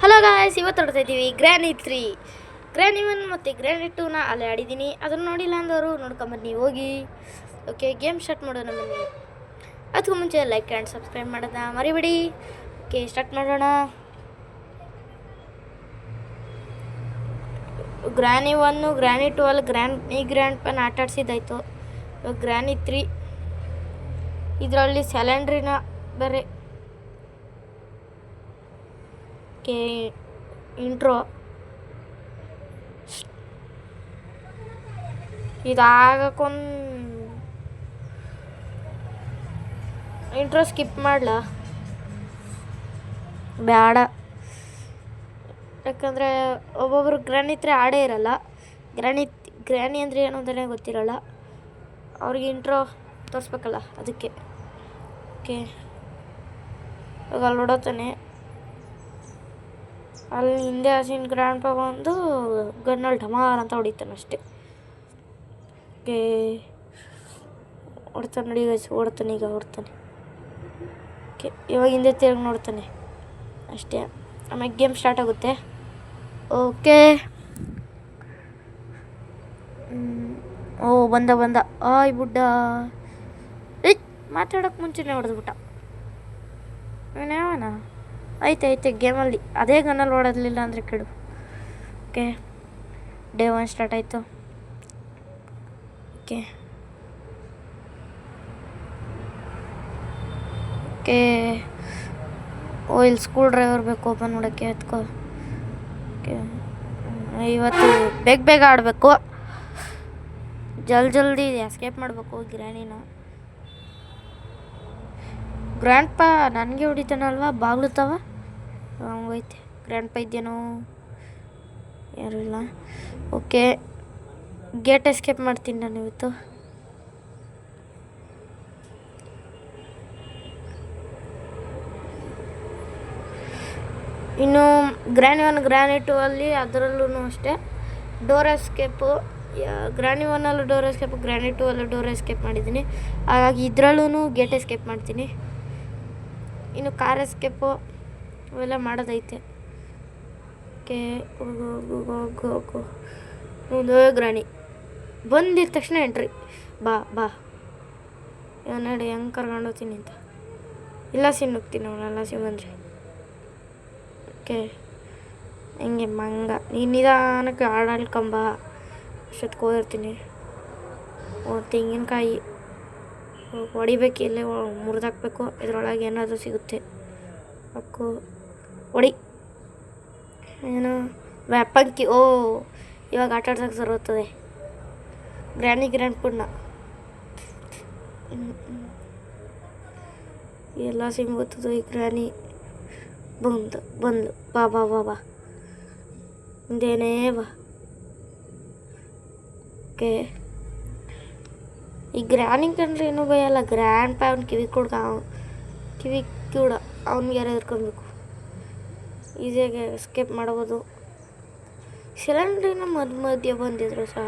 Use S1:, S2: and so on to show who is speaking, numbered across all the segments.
S1: Hello guys, ಇವತ್ತು ಆಡ್ತಾ ಇದ್ದೀವಿ ಗ್ರ್ಯಾನಿ 3, ಗ್ರ್ಯಾನಿ 1 ಮತ್ತು ಗ್ರ್ಯಾನಿ 2ನ ಅಲ್ಲೇ ಆಡಿದ್ದೀನಿ. ಅದನ್ನು ನೋಡಿಲ್ಲ ಅಂದವರು ನೋಡ್ಕೊಂಬನ್ನಿ ಹೋಗಿ. ಓಕೆ, ಗೇಮ್ ಸ್ಟಾರ್ಟ್ ಮಾಡೋಣ ಬನ್ನಿ. ಅದಕ್ಕೂ ಮುಂಚೆ ಲೈಕ್ ಆ್ಯಂಡ್ ಸಬ್ಸ್ಕ್ರೈಬ್ ಮಾಡೋದನ್ನ ಮರಿಬೇಡಿ. ಓಕೆ, ಸ್ಟಾರ್ಟ್ ಮಾಡೋಣ. ಗ್ರ್ಯಾನಿ 1 ಗ್ರ್ಯಾನಿ 2 ಅಲ್ಲಿ ಗ್ರ್ಯಾಂಡ್ ಪನ್ ಆಟ ಆಡಿಸಿದ್ದಾಯಿತು. ಇವಾಗ ಗ್ರ್ಯಾನಿ 3 ಇದರಲ್ಲಿ ಸ್ಯಾಲೆಂಡ್ರಿನ ಬೇರೆ. ಓಕೆ, ಇಂಟ್ರೋ ಇದಾಗಕ್ಕೊಂದು ಇಂಟ್ರೋ ಸ್ಕಿಪ್ ಮಾಡಲ ಬೇಡ, ಯಾಕಂದರೆ ಒಬ್ಬೊಬ್ರು ಗ್ರ್ಯಾನಿ 3 ಆಡೇ ಇರಲ್ಲ. ಗ್ರ್ಯಾನಿ ಅಂದರೆ ಏನು ಅಂತಲೇ ಗೊತ್ತಿರಲ್ಲ, ಅವ್ರಿಗೆ ಇಂಟ್ರೋ ತೋರಿಸ್ಬೇಕಲ್ಲ, ಅದಕ್ಕೆ. ಓಕೆ, ಇವಾಗ ಅಲ್ಲಿ ನೋಡೋತಾನೆ, ಅಲ್ಲಿ ಹಿಂದೆ ಹಸಿನ ಗ್ರ್ಯಾಂಡ್ ಪಾ ಬಂದು ಗನ್ನಲ್ಲಿ ಢಮಾರ್ ಅಂತ ಹೊಡಿತಾನೆ ಅಷ್ಟೇ. ಓಕೆ, ಓಡ್ತಾನೆ ನೋಡಿ ಗೈಸ್, ಓಡ್ತಾನೆ. ಓಕೆ, ಇವಾಗ ಹಿಂದೆ ತಿರುಗಿ ನೋಡ್ತಾನೆ ಅಷ್ಟೇ. ಆಮೇಲೆ ಗೇಮ್ ಸ್ಟಾರ್ಟ್ ಆಗುತ್ತೆ. ಓಕೆ, ಬಂದ ಆಯ್ ಬುಡ್ಡ. ಮಾತಾಡೋಕ್ಕೆ ಮುಂಚೆನೇ ಹೊಡೆದ್ಬಿಟ್ಟ. ಅವನ ಐತೆ ಗೇಮಲ್ಲಿ ಅದೇ ಗನ್ನಲ್ಲಿ ಓಡೋದ್ಲಿಲ್ಲ ಅಂದರೆ ಕೆಡು. ಓಕೆ, ಡೇ 1 ಸ್ಟಾರ್ಟ್ ಆಯಿತು. ಓಕೆ, ಇಲ್ಲಿ ಸ್ಕೂಲ್ ಡ್ರೈವರ್ ಬೇಕು ಓಪನ್ ಮಾಡೋಕ್ಕೆ. ಎತ್ಕೋ. ಓಕೆ, ಇವತ್ತು ಬೇಗ ಆಡಬೇಕು, ಜಲ್ದಿ ಎಸ್ಕೇಪ್ ಮಾಡಬೇಕು ಗ್ರ್ಯಾನಿನ. ಗ್ರ್ಯಾಂಡ್ ಪಾ ನನಗೆ ಹೊಡಿತಾನಲ್ವ, ಬಾಗ್ಲುತ್ತವ ಹಂಗೈತೆ. ಗ್ರ್ಯಾಂಡ್ ಪಾ ಇದ್ದೇನೋ, ಯಾರೂ ಇಲ್ಲ. ಓಕೆ, ಗೇಟ್ ಎಸ್ಕೇಪ್ ಮಾಡ್ತೀನಿ ನಾನು ಇವತ್ತು. ಇನ್ನು ಗ್ರ್ಯಾನಿ 1 ಗ್ರ್ಯಾನಿ 2 ಅಲ್ಲಿ ಅದರಲ್ಲೂ ಅಷ್ಟೇ door escape. Granny 1 door escape, granny 2 ಅಲ್ಲೂ ಡೋರ್ ಎಸ್ಕೇಪ್ ಮಾಡಿದ್ದೀನಿ. ಹಾಗಾಗಿ ಇದರಲ್ಲೂ ಗೇಟ್ ಎಸ್ಕೇಪ್ ಮಾಡ್ತೀನಿ. ಇನ್ನು ಕಾರ್ ಎಸ್ಕೇಪು ಅವೆಲ್ಲ ಮಾಡೋದೈತೆ. ಓಕೆ, ಹೋಗು. ಗ್ರ್ಯಾನಿ ಬಂದಿದ್ದ ತಕ್ಷಣ ಎಂಟ್ರಿ. ಬಾ ನೋಡಿ ಹೆಂಗೆ ಕರ್ಕೊಂಡು ಹೋಗ್ತೀನಿ ಅಂತ. ಇಲ್ಲ ಹೋಗ್ತೀನಿ ಅವನೆಲ್ಲ ಬಂದರೆ. ಓಕೆ, ಹಿಂಗೆ ಮಂಗ ನೀನು ನಿಧಾನಕ್ಕೆ ಆಡಾಡ್ಕೊಂಬ, ಅಷ್ಟೊತ್ತಿಗೆ ಹೋಗಿರ್ತೀನಿ. ತೆಂಗಿನಕಾಯಿ ಹೊಡಿಬೇಕು, ಇಲ್ಲೇ ಮುರಿದಾಕ್ಬೇಕು. ಇದರೊಳಗೆ ಏನಾದರೂ ಸಿಗುತ್ತೆ, ಹಾಕು, ಹೊಡಿ. ಏನು ವ್ಯಾಪಂಕಿ. ಇವಾಗ ಆಟ ಆಡ್ಸೋಕ್ಕೆ ಸರೋಗ್ತದೆ ಗ್ರ್ಯಾಂಡ್ ಪುಣ್ಣ. ಎಲ್ಲ ಗೊತ್ತದು. ಈ ಗ್ರ್ಯಾನಿ ಬಂದ್ಲು. ಬಾ ಹಿಂದೇನೇ ಬಾ. ಓಕೆ, ಈ ಗ್ರ್ಯಾನಿ ಕಂಡ್ರೆ ಏನೂ ಭಯಲ್ಲ. ಗ್ರ್ಯಾಂಡ್ ಪಾ ಅವ್ನು ಕಿವಿ ಕೂಡ ಅವ್ನಿಗೆ ಯಾರು ಎದ್ಕೊಬೇಕು, ಈಸಿಯಾಗಿ ಎಸ್ಕೇಪ್ ಮಾಡ್ಬೋದು. ಸಿಲಿಂಡ್ರಿನ ಮಧ್ಯೆ ಬಂದಿದ್ರು ಸಹ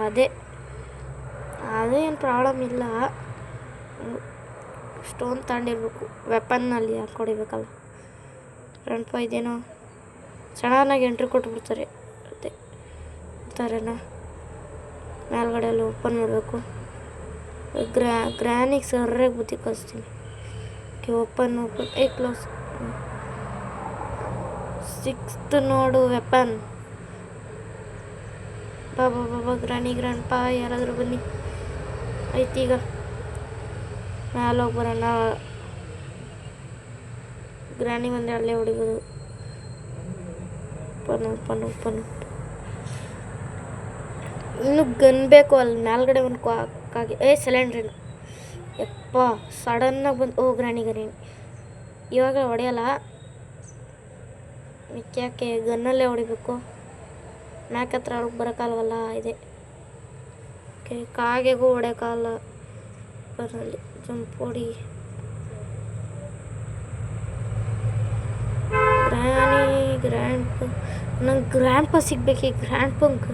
S1: ಅದೇನು ಪ್ರಾಬ್ಲಮ್ ಇಲ್ಲ. ಸ್ಟೋನ್ ತಗೊಂಡಿರ್ಬೇಕು, ವೆಪನ್ನಲ್ಲಿ ಹಾಕ್ಕೊಡಿಬೇಕಲ್ಲ. ಗ್ರ್ಯಾಂಡ್ ಪಾ ಇದೇನೋ ಸಡನ್ನಾಗಿ ಎಂಟ್ರಿ ಕೊಟ್ಬಿಡ್ತಾರೆ. ಅದೇ ಥರನ ಮೇಲ್ಗಡೆ ಎಲ್ಲ ಓಪನ್ ಮಾಡಬೇಕು. ಗ್ರ್ಯಾನಿಗೆ ಸರ್ರಾಗಿ ಬುದ್ಧಿ ಕಲಿಸ್ತೀನಿ. Okay, open close. 6th ನೋಡು ವೆಪನ್. ಬಾ ಗ್ರ್ಯಾಂಡ್ ಪಾ ಯಾರಾದರೂ ಬನ್ನಿ. ಐತೀಗ ಮೇಲೆ ಹೋಗಿ ಬರೋಣ. ಗ್ರ್ಯಾನಿ ಬಂದರೆ ಅಲ್ಲೇ ಹೊಡಿಬೋದು. ಓಪನ್. ಇನ್ನು ಗನ್ ಬೇಕು ಅಲ್ಲಿ ಮೇಲ್ಗಡೆ ಒಂದು ಸಿಲಿಂಡ್ರಿನ. ಯಪ್ಪ, ಸಡನ್ನಾಗಿ ಬಂದು ಗ್ರ್ಯಾನಿ ಇವಾಗ ಹೊಡೆಯಲ್ಲ, ಯಾಕೆ ಗನ್ನಲ್ಲೇ ಹೊಡಿಬೇಕು. ಮ್ಯಾಕ್ ಹತ್ರ ಅವ್ರಿಗೆ ಬರೋಕ್ಕಾಗಲ್ವಲ್ಲ, ಇದೆ. ಓಕೆ, ಕಾಗೆಗೂ ಹೊಡೆಯೋಕ್ಕಾಗಲ್ಲ. ಬರಲಿ ಜಂಪ್ ಹೊಡಿ. ನಂಗೆ ಗ್ರ್ಯಾಂಡ್ ಪಾ ಸಿಗ್ಬೇಕು. ಈ ಗ್ರ್ಯಾಂಡ್ ಪಂಕ್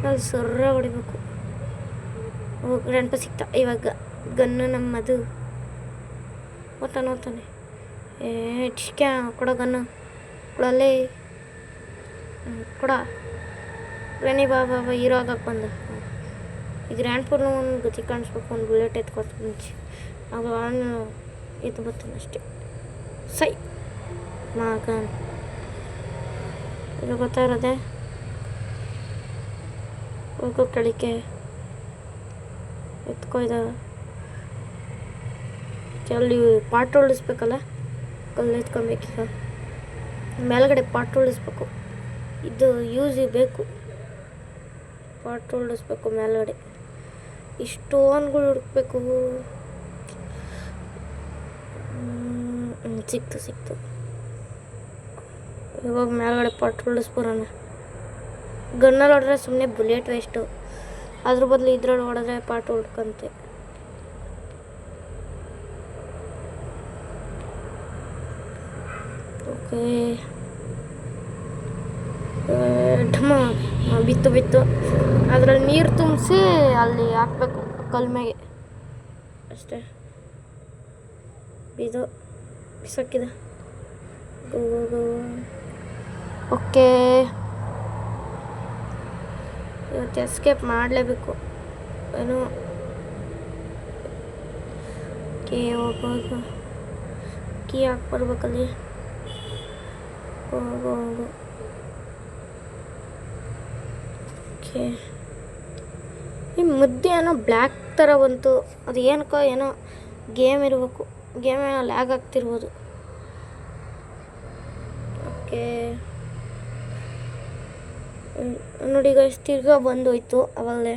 S1: ಅಲ್ಲಿ ಸರ್ರ ಹೊಡಿಬೇಕು. ಗ್ರ್ಯಾಂಡ್ ಪಾ ಸಿಗ್ತಾ. ಇವಾಗ ಗನ್ನು ನಮ್ಮದು ಓದ್ತಾನೆ. ಟಿಶ್ಕ್ಯಾ ಕೊಡೋ ಗನ್ನು ಕೊಡಲ್ಲೇ. ಕೂಡ ಗ್ರಾನಿ ಬಾಬಾ ಹೀರೋ ಆಗಕ್ಕೆ ಬಂದ. ಈ ಗ್ರ್ಯಾಂಡ್ ಪೂರ್ನ ಒಂದು ಗತಿ ಕಾಣಿಸ್ಬೇಕು, ಒಂದು ಬುಲೆಟ್ ಎತ್ಕೊತ ಮುಂಚೆ ಆಗ ಅವನು ಎದ್ದು ಬರ್ತಾನೆ ಅಷ್ಟೇ. ಸೈ ಮಗನ್ ಇದು ಗೊತ್ತಾ ಇರೋದೆ ಹೋಗೋ ಕಳಿಕೆ ಎತ್ಕೊಯ್ದ ಅಲ್ಲಿ ಪಾಟ್ ಉಳಿಸ್ಬೇಕಲ್ಲ, ಕಲ್ಲು ಎತ್ಕೊಬೇಕೀಗ. ಮೇಲ್ಗಡೆ ಪಾಟ್ ಉಳಿಸ್ಬೇಕು, ಇದು ಯೂಸ್ ಬೇಕು. ಪಾಟ್ ಉಳಿಸ್ಬೇಕು ಮೇಲ್ಗಡೆ. ಇಷ್ಟೋನ್ಗಳು ಹುಡುಕ್ಬೇಕು. ಸಿಕ್ತು ಇವಾಗ ಮೇಲ್ಗಡೆ ಪಾಟ್ ಉಳಿಸ್ಬರೋಣ. ಗನ್ನಲ್ಲಿ ಹೊಡೆದ್ರೆ ಸುಮ್ಮನೆ ಬುಲೆಟ್ ವೇಸ್ಟು, ಅದ್ರ ಬದಲು ಇದ್ರಲ್ಲಿ ಹೊಡೆದ್ರೆ ಪಾಟ್ ಹುಡ್ಕಂತೆ. ಓಕೆ ಢಮ ಬಿತ್ತು ಅದರಲ್ಲಿ ನೀರು ತುಂಬಿಸಿ ಅಲ್ಲಿ ಹಾಕ್ಬೇಕು ಕಲ್ಮೆಗೆ ಅಷ್ಟೇ. ಬಿಸಾಕಿದ. ಓಕೆ ಇವತ್ತು ಎಸ್ಕೇಪ್ ಮಾಡಲೇಬೇಕು ಏನು. ಹೋಗೋದು ಕೀ ಹಾಕಿ ಬರ್ಬೇಕಲ್ಲಿ. ಹೋಗು ಓಕೆ. ಈ ಮುದ್ದೆ ಏನೋ ಬ್ಲ್ಯಾಕ್ ಥರ ಬಂತು, ಅದು ಏನಕ್ಕೋ ಏನೋ ಗೇಮ್ ಇರಬೇಕು, ಗೇಮ್ ಏನೋ ಲ್ಯಾಗ್ ಆಗ್ತಿರ್ಬೋದು. ಓಕೆ ನೋಡಿ ಈಗ ತಿರ್ಗಾ ಬಂದೋಯ್ತು. ಅವಾಗಲೇ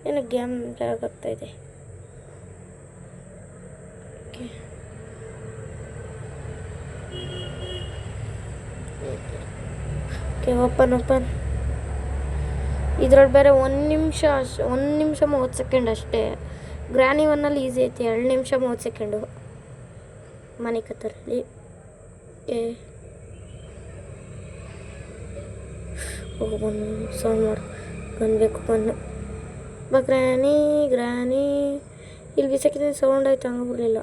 S1: ಏನೋ ಗೇಮ್ ಲ್ಯಾಗ್ ಆಗ್ತಾಯಿದೆ. ಓಕೆ ಓಪನ್ ಇದ್ರಲ್ಲಿ ಬೇರೆ 1 ನಿಮಿಷ 30 ಸೆಕೆಂಡ್ ಅಷ್ಟೇ. ಗ್ರಾನಿ ಒನ್ನಲ್ಲಿ ಈಸಿ ಐತಿ, 2 ನಿಮಿಷ 30 ಸೆಕೆಂಡು ಮನೆ ಕತ್ತರಲ್ಲಿ. ಬಂದು ಸೌಂಡ್ ಮಾಡು, ಬಂದಬೇಕು ಬನ್ನು ಬಾ. ಗ್ರಾನಿ ಇಲ್ಲಿ ಬಿಸಾಕಿದ್ರೆ ಸೌಂಡ್ ಆಯ್ತು, ಹಂಗೆ ಬರಲಿಲ್ಲ.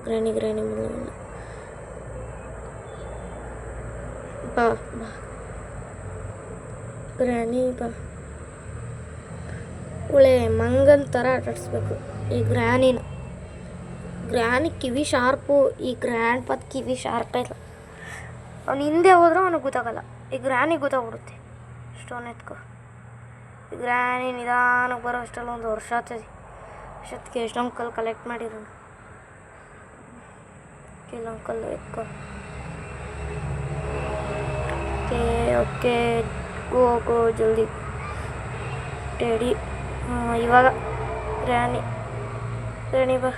S1: ಗ್ರಾನಿ ಬಾ ಗ್ರಾನಿ ಬಾ. ಒಳ್ಳೆ ಮಂಗನ್ ಥರ ಆಟಾಡಿಸ್ಬೇಕು ಈ ಗ್ರಾನಿ ಕಿವಿ ಶಾರ್ಪು. ಈ ಗ್ರ್ಯಾಂಡ್ ಪತ್ ಕಿವಿ ಶಾರ್ಪ್ ಇಲ್ಲ. ಅವ್ನು ಹಿಂದೆ ಹೋದ್ರೆ ಅವನಿಗೆ ಗೊತ್ತಾಗಲ್ಲ, ಈ ಗ್ರಾನಿಗೆ ಗೊತ್ತಾಗ್ಬಿಡುತ್ತೆ. ಸ್ಟೋನ್ ಎತ್ಕೊ. ಈ ಗ್ರಾನಿ ನಿಧಾನಕ್ಕೆ ಬರೋ ಅಷ್ಟೆಲ್ಲ 1 ವರ್ಷ ಆಗ್ತದೆ. ಅಷ್ಟೊತ್ತಿಗೆ ಎಷ್ಟೊಂದು ಕಲ್ಲು ಕಲೆಕ್ಟ್ ಮಾಡಿರೋಣ. ಕೆಲವೊಂದು ಕಲ್ಲು ಎತ್ಕೊ. ಓಕೆ ಗೋ ಜಲ್ದಿ ರೆಡಿ. ಇವಾಗ ಗ್ರಾನಿ ಬಾ.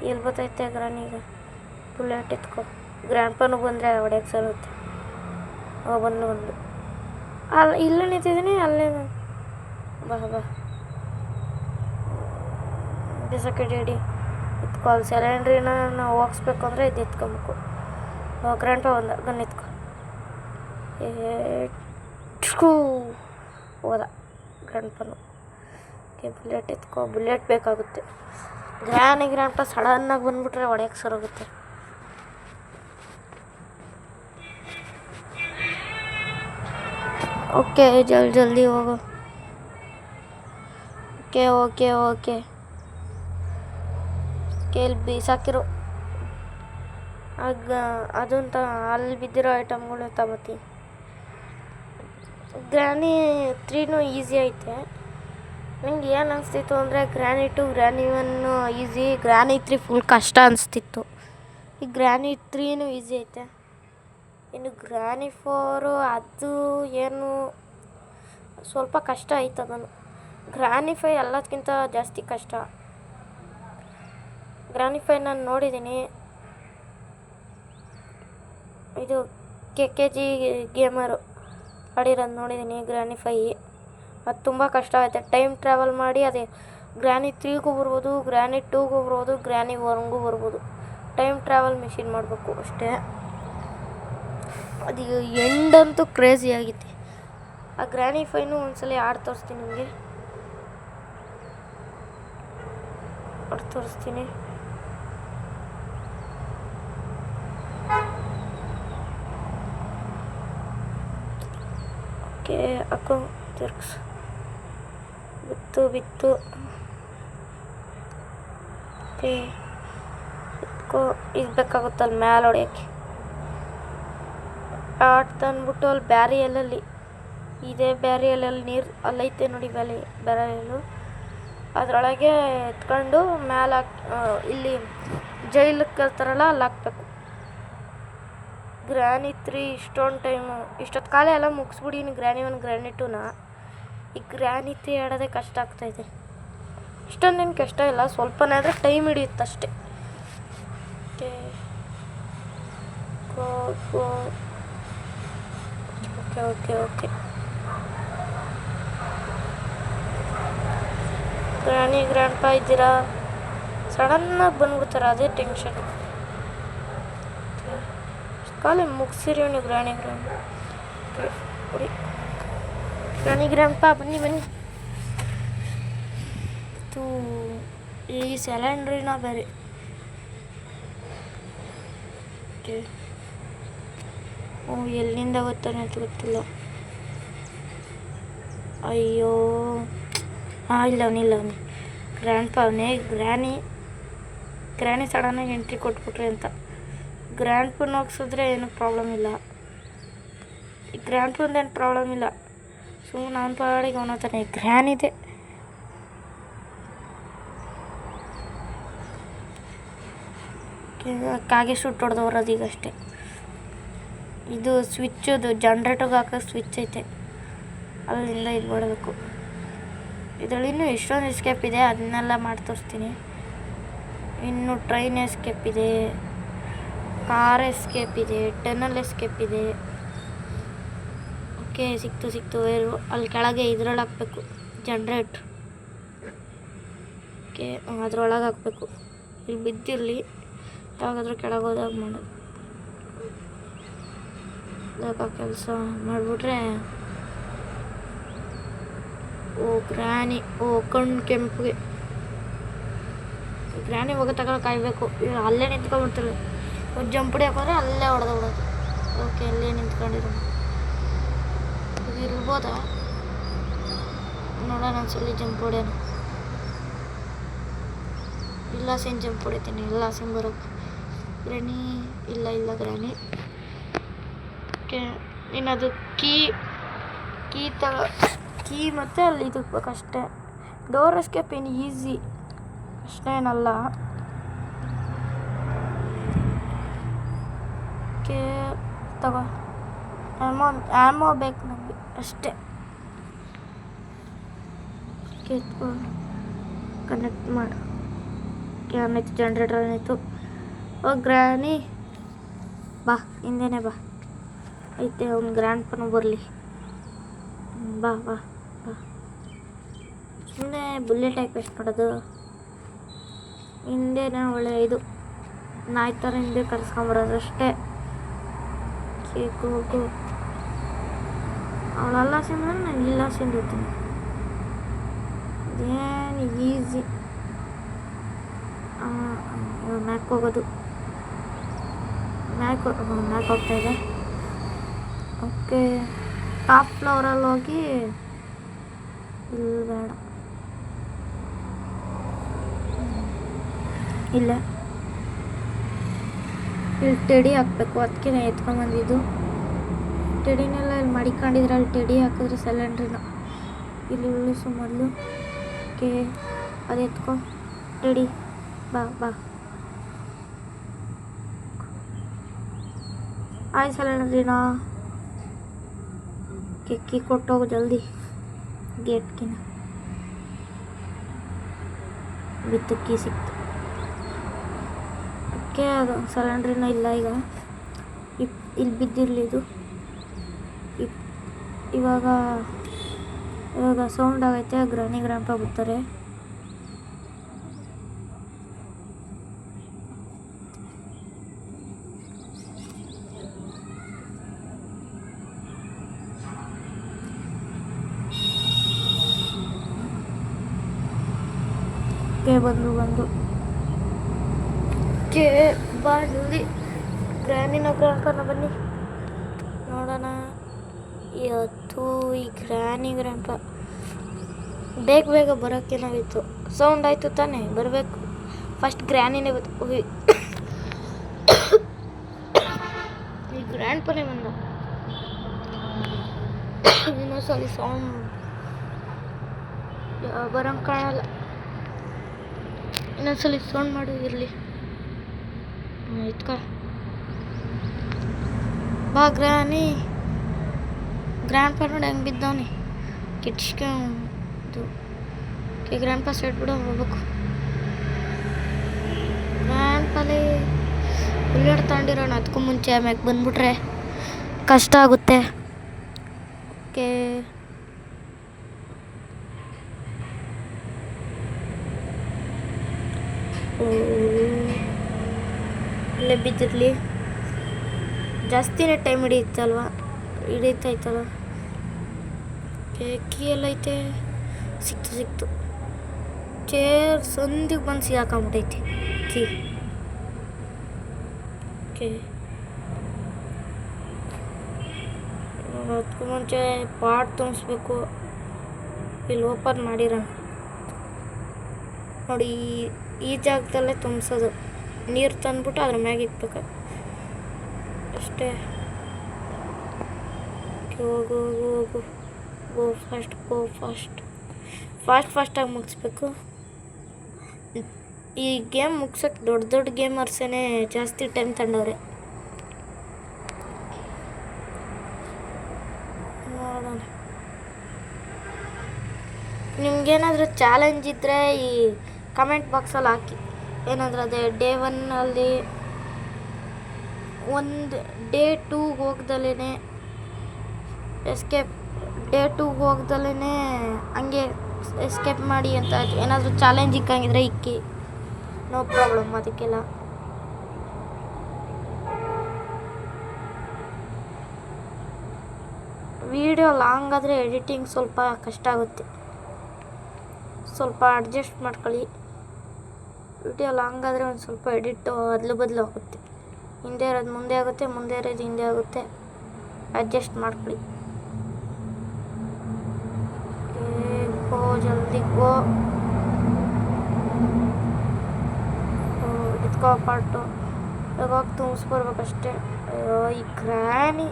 S1: ಎಲ್ಲಿ ಬರ್ತೈತೆ ಗ್ರಾನಿಗ? ಬುಲೆಟ್ ಎತ್ಕೊ. ಗ್ರ್ಯಾಂಡ್ ಪನು ಬಂದರೆ ಹೊಡೆಯಕ್ಕೆ ಸರುತ್ತೆ. ಬಂದು ಇಲ್ಲೇ ನಿಂತಿದ್ದೀನಿ, ಅಲ್ಲೇ ಬಾ ಬಿಸಕ್ಕೆ ರೆಡಿ ಎತ್ಕೊ. ಅಲ್ಲಿ ಸಿಲಿಂಡ್ರಿನ ನಾವು ಹೋಗಿಸ್ಬೇಕು ಅಂದರೆ ಇದು ಎತ್ಕೊಬೇಕು. ಗ್ರ್ಯಾಂಡ್ ಪಾ ಬಂದ, ಗನ್ ಎತ್ಕೊ. ಹೋದ ಗ್ರ್ಯಾಂಡ್ ಪನು. ಓಕೆ ಬುಲೆಟ್ ಎತ್ಕೊ. ಬುಲೆಟ್ ಬೇಕಾಗುತ್ತೆ. ಗ್ರ್ಯಾಂಡ್ ಪಾ ಸಡನ್ನಾಗಿ ಬಂದುಬಿಟ್ರೆ ಹೊಡೆಯಕ್ಕೆ ಸರೋಗುತ್ತೆ. ಓಕೆ ಜಲ್ದಿ ಹೋಗು. ಓಕೆ ಇಲ್ಲಿ ಬೀಸಾಕಿರೋ ಅದಂತ ಅಲ್ಲಿ ಬಿದ್ದಿರೋ ಐಟಮ್ಗಳು ತಗೋತೀನಿ. ಗ್ರಾನಿ 3 ಈಸಿ ಐತೆ. ನಂಗೆ ಏನು ಅನಿಸ್ತಿತ್ತು ಅಂದರೆ ಗ್ರಾನಿ 2 ಗ್ರಾನಿ 1 ಈಸಿ, ಗ್ರಾನಿ 3 ಫುಲ್ ಕಷ್ಟ ಅನಿಸ್ತಿತ್ತು. ಈ ಗ್ರಾನಿ 3 ಈಸಿ ಐತೆ. ಇನ್ನು ಗ್ರಾನಿ 4 ಅದು ಏನು ಸ್ವಲ್ಪ ಕಷ್ಟ ಐತೆ. ಅದನ್ನು ಗ್ರಾನಿ 5 ಎಲ್ಲದಕ್ಕಿಂತ ಜಾಸ್ತಿ ಕಷ್ಟ. ಗ್ರಾನಿ 5 ನಾನು ನೋಡಿದ್ದೀನಿ. ಇದು KG ಗೇಮರು ಆಡಿರೋದು ನೋಡಿದ್ದೀನಿ. ಗ್ರಾನಿ 5 ಅದು ತುಂಬ ಕಷ್ಟ ಆಗುತ್ತೆ. ಟೈಮ್ ಟ್ರಾವೆಲ್ ಮಾಡಿ ಅದೇ ಗ್ರಾನಿ 3ಗೂ ಬರ್ಬೋದು, ಗ್ರಾನಿ 2ಗೂ ಬರ್ಬೋದು, ಗ್ರಾನಿ 1ಗೂ ಬರ್ಬೋದು. ಟೈಮ್ ಟ್ರಾವೆಲ್ ಮಿಷಿನ್ ಮಾಡಬೇಕು ಅಷ್ಟೇ. ಅದು ಎಂಡಂತೂ ಕ್ರೇಜಿ ಆಗೈತಿ. ಆ ಗ್ರಾನಿ 5 ಒಂದ್ಸಲ ಆಡಿ ತೋರಿಸ್ತೀನಿ ನಿಮಗೆ. ಓಕೆ ಅಕ್ಕೋ ತಿರ್ಗ್ಸು. ಬಿತ್ತು ಓಕೆ ಇಟ್ಕೋ. ಇದು ಬೇಕಾಗುತ್ತಲ್ಲ ಮ್ಯಾಲೆ ಹೊಡೆಯೋಕ್ಕೆ. ಆಟ ತಂದ್ಬಿಟ್ಟು ಅಲ್ಲಿ ಬ್ಯಾರಿ ಎಲ್ಲಲ್ಲಿ ಇದೇ ಬ್ಯಾರಿ ಎಲ್ಲಲ್ಲಿ ನೀರು ಅಲ್ಲೈತೆ ನೋಡಿ ಬ್ಯಾರೆ ಎಲ್ಲು ಅದರೊಳಗೆ ಎತ್ಕೊಂಡು ಮ್ಯಾಲೆ ಇಲ್ಲಿ ಜೈಲಕ್ಕೆ ಕೇಳ್ತಾರಲ್ಲ ಅಲ್ಲಿ ಹಾಕ್ಬೇಕು. ಗ್ರ್ಯಾನಿ 3 ಇಷ್ಟೊಂದು ಟೈಮು ಇಷ್ಟೊತ್ತು ಕಾಲ ಎಲ್ಲ ಮುಗಿಸ್ಬಿಟ್ಟಿನಿ. Granny 1 granny 2ನ. ಈ ಗ್ರ್ಯಾನಿ 3 ಆಡೋದೇ ಕಷ್ಟ ಆಗ್ತಾಯಿದೆ. ಇಷ್ಟೊಂದೇನು ಕಷ್ಟ ಇಲ್ಲ, ಸ್ವಲ್ಪನೇ ಆದರೆ ಟೈಮ್ ಹಿಡಿಯುತ್ತೆ ಅಷ್ಟೇ. ಓಕೆ ಓಕೆ ಓಕೆ ಗ್ರ್ಯಾನಿ ಗ್ರ್ಯಾಂಡ್ಪಾ ಇದ್ದೀರಾ? ಸಡನ್ನಾಗಿ ಬಂದ್ಬಿಡ್ತಾರೆ, ಅದೇ ಟೆನ್ಷನ್. ಕಾಲೇ ಮುಗಿಸಿರಿ ನೀವು ಗ್ರ್ಯಾನಿ ಗ್ರ್ಯಾಂಡ್ಪಾ ಬನ್ನಿ. ಈ ಸ್ಯಾಲೆಂಡ್ರಿನ ಬೇರೆ. ಎಲ್ಲಿಂದ ಗೊತ್ತಾನೆ ಅಂತ ಗೊತ್ತಿಲ್ಲ. ಅಯ್ಯೋ ಇಲ್ಲ ಅವನು ಗ್ರ್ಯಾಂಡ್ಪಾ ಅವನೇ. ಗ್ರ್ಯಾನಿ ಸಡನ್ನಾಗಿ ಎಂಟ್ರಿ ಕೊಟ್ಬಿಟ್ರಿ ಅಂತ. ಗ್ರ್ಯಾಂಡ್ಪನ್ನ ಹೋಗ್ಸಿದ್ರೆ ಏನೂ ಪ್ರಾಬ್ಲಮ್ ಇಲ್ಲ. ಈ ಗ್ರ್ಯಾಂಡ್ಪಂದೇನು ಪ್ರಾಬ್ಲಮ್ ಇಲ್ಲ. ಸುಮ್ಮನೆ ನಾನು ಪಾಡಿಗೆ ಅವನತಾನೆ ಗ್ರ್ಯಾನಿದೆ. ಕಾಗೆ ಶೂಟ್ ಹೊಡೆದವ್ರದು ಈಗಷ್ಟೇ. ಇದು ಸ್ವಿಚ್ಚದು ಜನ್ರೇಟರ್ಗೆ ಹಾಕೋ ಸ್ವಿಚ್ ಐತೆ, ಅಲ್ಲಿಂದ ಇದು ಮಾಡಬೇಕು. ಇದರಲ್ಲಿ ಇನ್ನೂ ಎಷ್ಟೊಂದು ಎಸ್ಕೇಪ್ ಇದೆ, ಅದನ್ನೆಲ್ಲ ಮಾಡಿ ತೋರಿಸ್ತೀನಿ. ಇನ್ನು ಟ್ರೈನ್ ಎಸ್ಕೇಪ್ ಇದೆ, ಕಾರ್ ಎಸ್ಕೇಪ್ ಇದೆ, ಟನಲ್ ಎಸ್ಕೇಪ್ ಇದೆ. ಓಕೆ ಸಿಕ್ತು ವೇರು. ಅಲ್ಲಿ ಕೆಳಗೆ ಇದ್ರೊಳಗೆ ಹಾಕಬೇಕು ಜನ್ರೇಟ್ರ್. ಓಕೆ ಅದ್ರೊಳಗೆ ಹಾಕಬೇಕು. ಇಲ್ಲಿ ಬಿದ್ದಿರಲಿ, ಯಾವಾಗಾದ್ರೂ ಕೆಳಗೆ ಹೋದಾಗ ಮಾಡೋದು. ಇದಾಗ ಕೆಲಸ ಮಾಡಿಬಿಟ್ರೆ ಗ್ರ್ಯಾನಿ ಕಣ್ಣು ಕೆಂಪಿಗೆ ಗ್ರ್ಯಾನಿ ಹೋಗೋ ತಗೊಳ್ಳೋ ಕಾಯಬೇಕು. ಅಲ್ಲೇ ನಿಂತ್ಕೊಂಡ್ಬಿಡ್ತಾರೆ. ಜಂಪುಡಿ ಹಾಕೋದ್ರೆ ಅಲ್ಲೇ ಹೊಡೆದೋಗ್ಬಿಡೋದು. ಓಕೆ ಅಲ್ಲೇ ನಿಂತ್ಕೊಂಡಿರೋ ಇರ್ಬೋದಾ ನೋಡೋಣ. ಒಂದ್ಸಲ ಜಂಪ್ ಹೊಡೆಯೋಣ. ಇಲ್ಲ ಸೀನ್ ಜಂಪ್ ಹೊಡಿತೀನಿ. ಇಲ್ಲ ಸೀನ್ ಬರೋಕ್ಕೆ ಗ್ರ್ಯಾನಿ ಇಲ್ಲ ಗ್ರ್ಯಾನಿ. ಓಕೆ ಇನ್ನದು ಕೀ ಮತ್ತು ಅಲ್ಲಿ ಇದಕ್ಕಷ್ಟೇ. ಡೋರ್ ಎಸ್ಕೇಪ್ ಏನು ಈಸಿ ಅಷ್ಟೇನಲ್ಲ. ಓಕೆ ತಗೋ ಆ್ಯಮೋ ಬೇಕು ನಮಗೆ ಅಷ್ಟೇ. ಎತ್ಕೊಂಡು ಕನೆಕ್ಟ್ ಮಾಡು. ಓಕೆ ಆಮೇಲೆ ಜನ್ರೇಟರ್ ಏನಾಯಿತು. ಗ್ರ್ಯಾನಿ ಬಾ, ಹಿಂದೆನೇ ಬಾ. ಐತೆ ಅವ್ನು ಗ್ರ್ಯಾಂಡ್ಪನೂ ಬರಲಿ. ಬಾ ಸುಮ್ಮನೆ ಬುಲೆಟ್ ಹಾಕಿ ವೇಸ್ಟ್ ಮಾಡೋದು. ಹಿಂದೆನೇ ಒಳ್ಳೆ ಇದು ನಾಯಿ ಥರ ಹಿಂದೆ ಕರ್ಸ್ಕೊಂಬರೋದು ಅಷ್ಟೇ. ಹೋಗು ಅವಳೆಲ್ಲ ಸಿಂದ್ರೆ ನಾನು ಇಲ್ಲ ಸಿಂದಿರ್ತೀನಿ. ಏನು ಈಸಿ. ಮ್ಯಾಕ್ ಹೋಗೋದು. ಮ್ಯಾಕ್ ಹೋಗ್ತಾಯಿದೆ. ಓಕೆ ಟಾಪ್ ಫ್ಲೋರಲ್ಲಿ ಹೋಗಿ ಇಲ್ಲಿ ಬೇಡ, ಇಲ್ಲ ಇಲ್ಲಿ ಟೆಡಿ ಹಾಕಬೇಕು. ಅದಕ್ಕೆ ನಾನು ಎತ್ಕೊಂಬಂದಿದ್ದು. ಟೆಡಿನೆಲ್ಲ ಇಲ್ಲಿ ಮಡಿಕೊಂಡಿದ್ರೆ ಅಲ್ಲಿ ಟೆಡಿ ಹಾಕಿದ್ರೆ ಸಿಲಿಂಡ್ರಿನ ಇಲ್ಲಿ ಉಳಿಸು ಮೊದಲು. ಓಕೆ ಅದು ಎತ್ಕೊ ಟೆಡಿ. ಬಾ ಆಯ್ತು ಸಿಲಿಂಡ್ರಿನ. ಕಿ ಕೊಟ್ಟೋಗು ಜಲ್ದಿ ಗೇಟ್ಕಿನ. ಬಿತ್ತು ಕೀ ಸಿಕ್ತು. ಓಕೆ ಅದು ಸಿಲಿಂಡ್ರಿನ ಇಲ್ಲ ಈಗ. ಇಲ್ಲಿ ಬಿದ್ದಿರಲಿ ಇದು. ಇವಾಗ ಸೌಂಡ್ ಆಗೈತೆ. ಗ್ರ್ಯಾನಿ ಗ್ರ್ಯಾಂಡ್ಪಾ ಬರ್ತಾರೆ. ಬಂದು ಬಾ ಜಲ್ದಿ. ಗ್ರ್ಯಾನಿನ ಗ್ರ್ಯಾಂಡ್ಪನ ಬನ್ನಿ ನೋಡೋಣ. ಇವತ್ತು ಈ ಗ್ರ್ಯಾಂಪ ಬೇಗ ಬೇಗ ಬರೋಕ್ಕೇನಾಗಿತ್ತು. ಸೌಂಡ್ ಆಯಿತು ತಾನೇ, ಬರಬೇಕು. ಫಸ್ಟ್ ಗ್ರ್ಯಾನಿನೇ ಬಂತು. ಈ ಗ್ರ್ಯಾಂಡ್ಪನೇ ಬಂದ. ಇನ್ನೊಂದ್ಸಲಿ ಸೌಂಡ್ ಬರೋಂಗೆ ಕಾಣಲ್ಲ. ಇನ್ನೊಂದ್ಸಲಿ ಸೌಂಡ್ ಮಾಡು ಇರಲಿ. ಇತ್ಕ ಬಾ ಗ್ರ್ಯಾಂಡ್ ಪಾ ನೋಡಿ ಹೆಂಗೆ ಬಿದ್ದವನಿ ಕಿಟ್ಸ್ಕೊಂಡು. ಗ್ರ್ಯಾಂಡ್ ಪಾ ಸೈಡ್ ಬಿಡೋ ಹೋಗ್ಬೇಕು. ಗ್ರ್ಯಾಂಡ್ ಪಾಲಿ ಬುಲೆಟ್ ತಗೊಂಡಿರೋಣ. ಅದಕ್ಕೂ ಮುಂಚೆ ಆಮ್ಯಾಗ ಬಂದ್ಬಿಟ್ರೆ ಕಷ್ಟ ಆಗುತ್ತೆ. ಓಕೆ, ಅಲ್ಲೇ ಬಿದ್ದಿರಲಿ. ಜಾಸ್ತಿನೇ ಟೈಮ್ ಹಿಡಿತೈತಲ್ಲ. ಕೀ ಎಲ್ಲ ಐತೆ. ಸಿಕ್ತು ಚೇರ್ ಸಂದಿಗೆ ಬಂದು ಸಿಗಾಕೊಂಬಿಟ್ಟೈತಿ ಕೀ. ಓಕೆ, ಅದಕ್ಕೂ ಮುಂಚೆ ಪಾಟ್ ತುಂಬಿಸ್ಬೇಕು. ಇಲ್ಲಿ ಓಪನ್ ಮಾಡಿರೋಣ ನೋಡಿ. ಈ ಜಾಗದಲ್ಲೇ ತುಂಬಿಸೋದು. ನೀರು ತಂದ್ಬಿಟ್ಟು ಅದ್ರ ಮ್ಯಾಗ ಇಕ್ಬೇಕು ಅಷ್ಟೇ. ಹೋಗು ಗೋ ಫಾಸ್ಟಾಗಿ ಮುಗಿಸ್ಬೇಕು. ಈ ಗೇಮ್ ಮುಗ್ಸೋಕ್ಕೆ ದೊಡ್ಡ ಗೇಮರ್ಸೇ ಜಾಸ್ತಿ ಟೈಮ್ ತಗೊಂಡವ್ರೆ. ನೋಡೋಣ, ನಿಮ್ಗೇನಾದರೂ ಚಾಲೆಂಜ್ ಇದ್ದರೆ ಈ ಕಮೆಂಟ್ ಬಾಕ್ಸಲ್ಲಿ ಹಾಕಿ. ಏನಾದರೂ ಅದೇ ಡೇ 1 ಒಂದು ಡೇ 2 ಹೋಗ್ದಲೇ ಹಂಗೆ ಎಸ್ಕೇಪ್ ಮಾಡಿ ಅಂತ ಏನಾದರೂ ಚಾಲೆಂಜ್ ಇಕ್ಕಂಗಿದ್ರೆ ಇಕ್ಕಿ, ನೋ ಪ್ರಾಬ್ಲಮ್. ಅದಕ್ಕೆಲ್ಲ ವಿಡಿಯೋ ಲಾಂಗ್ ಆದರೆ ಎಡಿಟಿಂಗ್ ಸ್ವಲ್ಪ ಕಷ್ಟ ಆಗುತ್ತೆ. ಸ್ವಲ್ಪ ಅಡ್ಜಸ್ಟ್ ಮಾಡ್ಕೊಳ್ಳಿ. ವಿಡಿಯೋ ಲಾಂಗ್ ಆದರೆ ಒಂದು ಸ್ವಲ್ಪ ಎಡಿಟ್ ಅದಲು ಬದಲು ಆಗುತ್ತೆ. ಹಿಂದೆ ಇರೋದು ಮುಂದೆ ಆಗುತ್ತೆ, ಮುಂದೆ ಇರೋದು ಹಿಂದೆ ಆಗುತ್ತೆ. ಅಡ್ಜಸ್ಟ್ ಮಾಡ್ಕೊಳ್ಳಿ. ಜಲ್ದಿ ಗೋ. ಎತ್ಕೋ ಪಾಟು. ಇವಾಗ ತುಂಬಿಸ್ಬರ್ಬೇಕಷ್ಟೇ. ಈ ಗ್ರ್ಯಾನಿ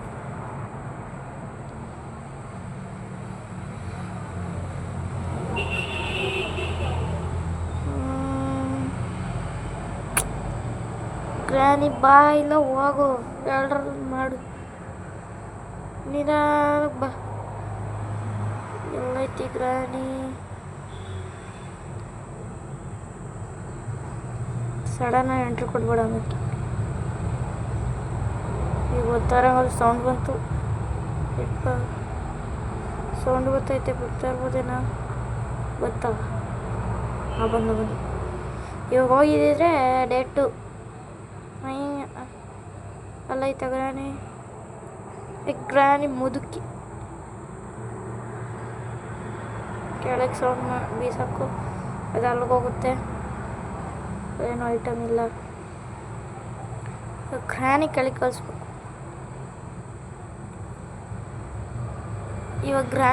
S1: ಬಾ, ಇಲ್ಲ ಹೋಗು. ಎರಡರಲ್ಲಿ ಮಾಡು. ನಿಧಾನಕ್ಕೆ ಬಾ. ಎಲ್ಲೈತಿ ಗ್ರ್ಯಾನಿ? ಸಡನ್ನಾಗಿ ಎಂಟ್ರಿ ಕೊಡ್ಬೇಡ. ಮತ್ತೆ ಈಗ ಗೊತ್ತಾರಂಗಲ್ಲಿ ಸೌಂಡ್ ಬಂತು. ಸೌಂಡ್ ಗೊತ್ತೈತೆ, ಬರ್ತಾ ಇರ್ಬೋದೇನೋ. ಗೊತ್ತಾವ. ಬಂದು ಇವಾಗ ಹೋಗಿದ್ದಿದ್ರೆ ಡೇ 2 ಅಲ್ಲೈತ ಗ್ರ್ಯಾನಿ ಮುದುಕಿ. ಕೆಳಗೆ ಸೌಂಡ್ ಬೀಸಕ್ಕು ಅದು ಅಲ್ಲಿಗೋಗುತ್ತೆ. ಏನೋ ಐಟಮ್ ಇಲ್ಲ. ಗ್ರ್ಯಾನಿ ಕೆಳಗೆ ಕಳಿಸ್ಬೇಕು. ಇವಾಗ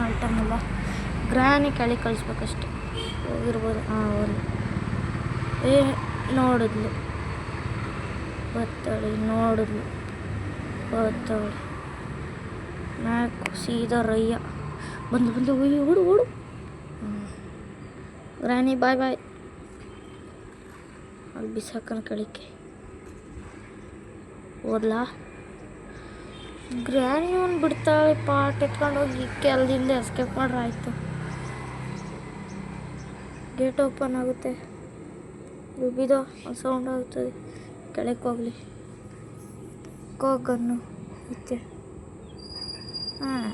S1: ಐಟಮ್ ಇಲ್ಲ. ಗ್ರ್ಯಾನಿ ಕೆಳಗೆ ಕಳಿಸ್ಬೇಕಷ್ಟೆ. ಹೋಗಿರ್ಬೋದು. ನೋಡಿದ್ಲು ನೋಡಿದ್ಲು ಮ್ಯಾಕ್ ಸೀದಾ ರಯ್ಯ ಬಂದು ಓಡು. ಗ್ರಾನಿ ಬಾಯ್ ಬಾಯ್. ಅಲ್ಲಿ ಬಿಸಾಕನ ಕಳಿಕೆ ಓದ್ಲಾ. ಗ್ರಾನಿ ಒಂದು ಬಿಡ್ತಾಳೆ ಪಾಟ್ ಎತ್ಕೊಂಡು ಹೋಗಿ ಇಕ್ಕೆ ಅಲ್ಲಿಂದ ಎಸ್ಕೇಪ್ ಮಾಡ್ರೆ ಆಯಿತು. ಗೇಟ್ ಓಪನ್ ಆಗುತ್ತೆ. ರುಬಿದೋ ಒಂದು ಸೌಂಡ್ ಆಗುತ್ತದೆ. ಕೆಳಕ್ಕೆ ಹೋಗಲಿ. ಕೋಗನ್ನು ಇತ್ತೆ. ಹಾಂ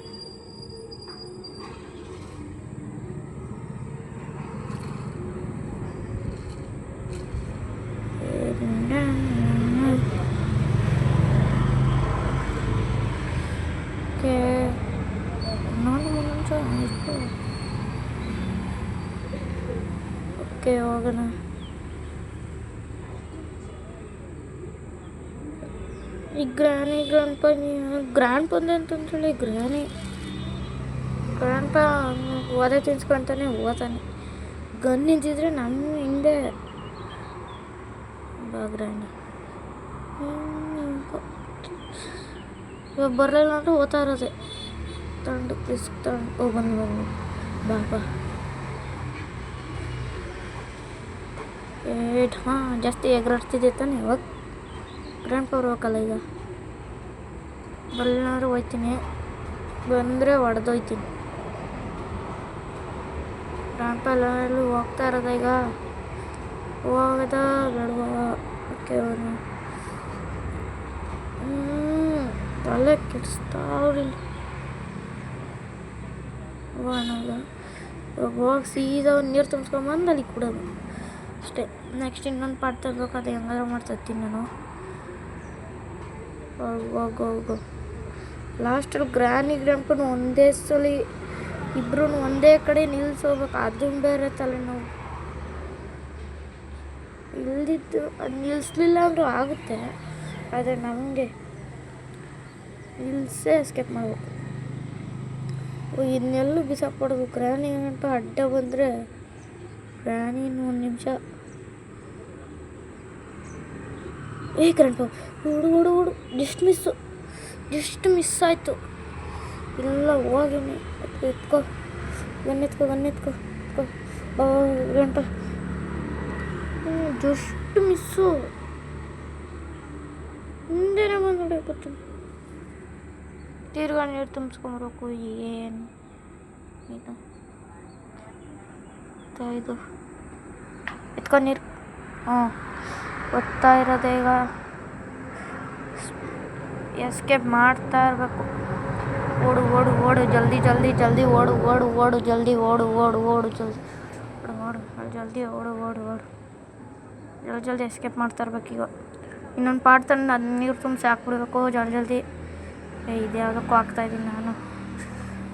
S1: ಓಕೆ ಹೋಗೋಣ. ಈ ಗ್ರ್ಯಾಂಡ್ ಪಂದೆ ಅಂತಂದೇಳಿ ಗ್ರ್ಯಾಂಡ್ ಪಾ ಓದೇ ತಿನ್ಸ್ಕೊತಾನೆ ಓದಾನೆ. ಗನ್ ನಿಂತಿದ್ರೆ ನಮ್ಮ ಹಿಂದೆ ಬಾ ಗ್ರ್ಯಾಂಡಿ. ಇವಾಗ ಬರಲಿಲ್ಲ ಅಂದ್ರೆ ಓದ್ತಾ ಇರೋದೆ. ತಗೊಂಡು ರಿಸ್ಕ್ ತಗೊಂಡು ಬಂದು ಬಾ ಬಾ. ಹಾಂ ಜಾಸ್ತಿ ಎಗರಾಡ್ತಿದ್ದೆ ತಾನೆ ಇವಾಗ. ಗ್ರ್ಯಾಂಡ್ ಪವರ್ ಹೋಗಲ್ಲ ಈಗ. ಬರಲಿಲ್ಲ ಅಂದ್ರೆ ಹೋಯ್ತೀನಿ, ಬಂದರೆ ಹೊಡೆದೋಯ್ತೀನಿ. ಗ್ರ್ಯಾಂಡ್ ಪಾ ಎಲ್ಲೂ ಹೋಗ್ತಾ ಇರೋದ ಈಗ. ಹೋಗದ ಬೇಡವಾ. ಓಕೆ ತಲೆ ಕೆಡಿಸ್ತಾವ್ರಿಲ್ಲ. ಹೋಗೋಣ ಇವಾಗ ಹೋಗಿ ಸೀದಾ ಒಂದು ನೀರು ತುಂಬಿಸ್ಕೊಂಬಂದು ಅಲ್ಲಿ ಕೊಡೋದು ಅಷ್ಟೇ. ನೆಕ್ಸ್ಟ್ ಇನ್ನೊಂದು ಪಾಠ ತರಬೇಕು. ಅದು ಹೆಂಗಾದ್ರೂ ಮಾಡ್ತಿರ್ತೀನಿ ನಾನು. ಹೋಗು ಲಾಸ್ಟಲ್ಲಿ ಗ್ರ್ಯಾಂಡ್ ಪನ್ ಒಂದೇ ಸಲ ಇಬ್ಬರೂ ಒಂದೇ ಕಡೆ ನಿಲ್ಲಿಸೋಗ್ಬೇಕು. ಅದನ್ನು ಬೇರೆ ತಲೆನೋವು. ಇಲ್ದಿದ್ದು ಅದು ನಿಲ್ಲಿಸ್ಲಿಲ್ಲ ಅಂದರೂ ಆಗುತ್ತೆ, ಆದರೆ ನಮಗೆ ನಿಲ್ಲಿಸೇ ಎಸ್ಕೇಪ್ ಮಾಡಬೇಕು. ಇದನ್ನೆಲ್ಲೂ ಬಿಸಾಕ್ಬಿಡೋದು. ಗ್ರ್ಯಾಂಡ್ ಪಾ ಅಡ್ಡ ಬಂದರೆ ಗ್ರ್ಯಾನಿನ ಒಂದು ನಿಮಿಷ ಗ್ರ್ಯಾಂಡ್ ಪಾ ಓಡು ಜಸ್ಟ್ ಮಿಸ್ ಆಯಿತು. ಇಲ್ಲ ಹೋಗಿನಿ. ಎತ್ಕೋ ಗನ್ನೆತ್ಕೋ ಗ್ರ್ಯಾಂಡ್ ಪಾ. Just miss. ಮುಂದೆನೇ ಬಂದು ಗೊತ್ತು. ತಿರ್ಗಾ ನೀರು ತುಂಬಿಸ್ಕೊಂಬರ್ಬೇಕು. ಏನು ಇದು ಎತ್ಕೊ ನೀರು. ಓದ್ತಾ ಇರೋದೇ ಈಗ. ಎಸ್ಕೇಪ್ ಮಾಡ್ತಾ ಇರಬೇಕು. ಓಡು ಜಲ್ದಿ ಓಡು ಜಲ್ದಿ ಓಡು ಜಲ್ದಿ ಜಲ್ದಿ ಎಸ್ಕೇಪ್ ಮಾಡ್ತಾ ಇರ್ಬೇಕು. ಈಗ ಇನ್ನೊಂದು ಪಾಟ್ ತಂದು ಅದು ನೀರು ತುಂಬಿಸಿ ಹಾಕ್ಬಿಡ್ಬೇಕು ಜಲ್ದಿ. ಇದು ಯಾವುದಕ್ಕೂ ಹಾಕ್ತಾಯಿದ್ದೀನಿ ನಾನು.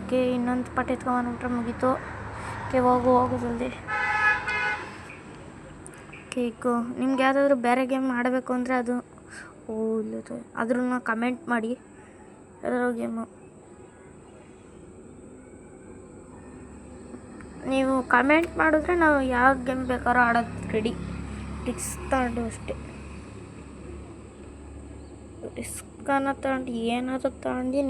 S1: ಓಕೆ ಇನ್ನೊಂದು ಪಾಟ್ ಎತ್ಕೊಂಡ್ಬಂದ್ಬಿಟ್ರೆ ಮುಗೀತು. ಓಕೆ ಹೋಗು ಜಲ್ದಿ. ಕೇಕು ನಿಮ್ಗೆ ಯಾವುದಾದ್ರೂ ಬೇರೆ ಗೇಮ್ ಆಡಬೇಕು ಅಂದರೆ ಅದು ಇಲ್ಲ ಅದ್ರನ್ನ ಕಮೆಂಟ್ ಮಾಡಿ. ಯಾವ್ದಾದ್ರು ಗೇಮು ನೀವು ಕಮೆಂಟ್ ಮಾಡಿದ್ರೆ ನಾವು ಯಾವ ಗೇಮ್ ಬೇಕಾದ್ರೂ ಆಡೋದು ರೆಡಿ. ರಿಸ್ಕ್ ತಗೊಂಡು ಅಷ್ಟೇ. ರಿಸ್ಕನ್ನು ತಗೊಂಡು ಏನಾದರೂ ತಗೊಂಡು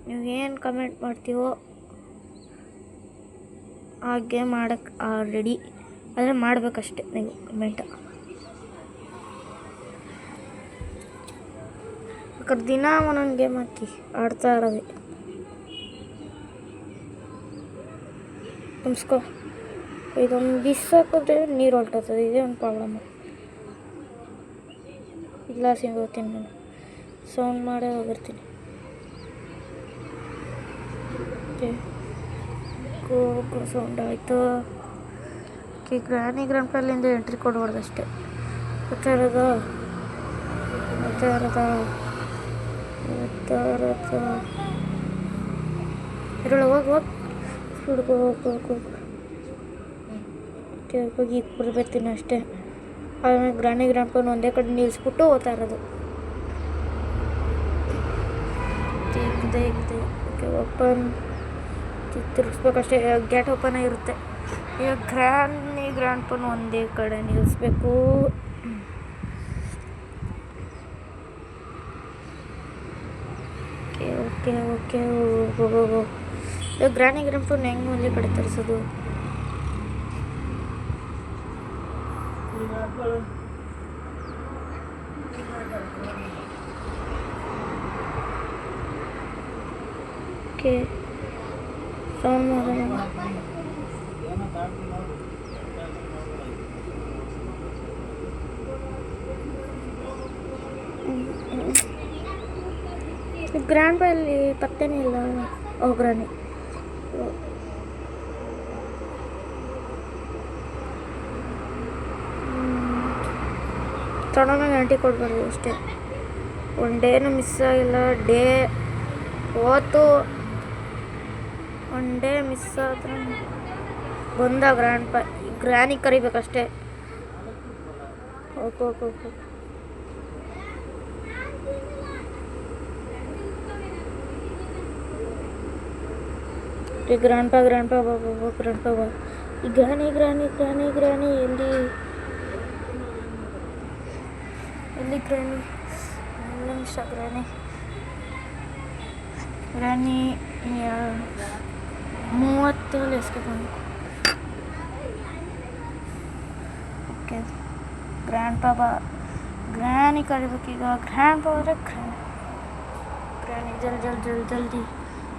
S1: ನೀವು ಏನು ಕಮೆಂಟ್ ಮಾಡ್ತೀವೋ ಆ ಗೇಮ್ ಆಡೋಕ್ಕೆ ರೆಡಿ. ಆದರೆ ಮಾಡಬೇಕಷ್ಟೆ ನೀವು ಕಮೆಂಟ. ಬೇಕಾದ್ರೆ ದಿನ ಒಂದೊಂದು ಗೇಮ್ ಹಾಕಿ ಆಡ್ತಾ ಇರೋದೆ. ತುಂಬಿಸ್ಕೊ. ಇದೊಂದು ಬಿಸಾಕಿದ್ರೆ ನೀರು ಹೊಲ್ಟೋಗ್ತದೆ. ಇದೇ ಒಂದು ಪ್ರಾಬ್ಲಮ್ಮು. ಗ್ಲಾಸಿಂದ ಹೋಗ್ತೀನಿ ನಾನು. ಸೌಂಡ್ ಮಾಡೇ ಹೋಗಿರ್ತೀನಿ. ಓಕೆ ಸೌಂಡ್ ಆಯಿತು. ಓಕೆ ಗ್ರ್ಯಾಂಡ್ ಪಲ್ಲಿಂದ ಎಂಟ್ರಿ ಕೊಡ್ಬಾರ್ದು ಅಷ್ಟೇ. ಮತ್ತೆ ಇರಲ್ಲ ಹೋಗಿ ಹೋಗಿ ಹೋಗಿ ಬರ್ತೀನಿ ಅಷ್ಟೇ. ಆಮೇಲೆ ಗ್ರ್ಯಾಂಡ್ ಪನ್ ಒಂದೇ ಕಡೆ ನಿಲ್ಲಿಸ್ಬಿಟ್ಟು ಹೋಗ್ತಾ ಇರೋದು. ಇದೆ ಓಕೆ ಓಪನ್ ತಿರುಗಿಸ್ಬೇಕಷ್ಟೇ. ಗೇಟ್ ಓಪನ್ ಆಗಿರುತ್ತೆ. ಈಗ ಗ್ರ್ಯಾಂಡ್ ಪನ್ ಒಂದೇ ಕಡೆ ನಿಲ್ಲಿಸ್ಬೇಕು. ಓಕೆ ಹೋಗು ಇವಾಗ ಗ್ರಾನಿ ಗ್ರಾಂಪನ ಹೆಂಗೆ ಒಂದೇ ಕಡೆ ತರಿಸೋದು? ಓಕೆ, ಸೌಂಡ್ ಮಾಡೋಣ. ಗ್ರ್ಯಾಂಡ್ ಅಲ್ಲಿ ಪತ್ತೆನೇ ಇಲ್ಲ. ಗ್ರಾನಿ ತೊಗೊಂಡೋಗಿ ಆಂಟಿ ಕೊಡ್ಬಾರ್ದು ಅಷ್ಟೇ. ಒನ್ ಡೇನು ಮಿಸ್ ಆಗಿಲ್ಲ. ಡೇ ಹೋತು ಒನ್ ಡೇ ಮಿಸ್ ಆದ್ರೆ ಬಂದ ಗ್ರಾನಿ ಕರಿಬೇಕಷ್ಟೇ. ಓಕೆ. ಗ್ರ್ಯಾಂಡ್ ಪಾ ಬಾ. ಈ ಗ್ರಾನಿ ಎಲ್ಲಿ ಗ್ರಾನಿ? ನಿಮಿಷ. ಗ್ರಾನಿ 30 ಎಸ್ಕೇಪ್ ಮಾಡಬೇಕು. ಓಕೆ, ಗ್ರ್ಯಾಂಡ್ ಪಾ ಬಾ. ಗ್ರಾನಿ ಕರಿಬೇಕೀಗ. ಗ್ರ್ಯಾಂಡ್ ಪಾ ಅಂದರೆ ಗ್ರಾನಿ ಜಲ್ದಿ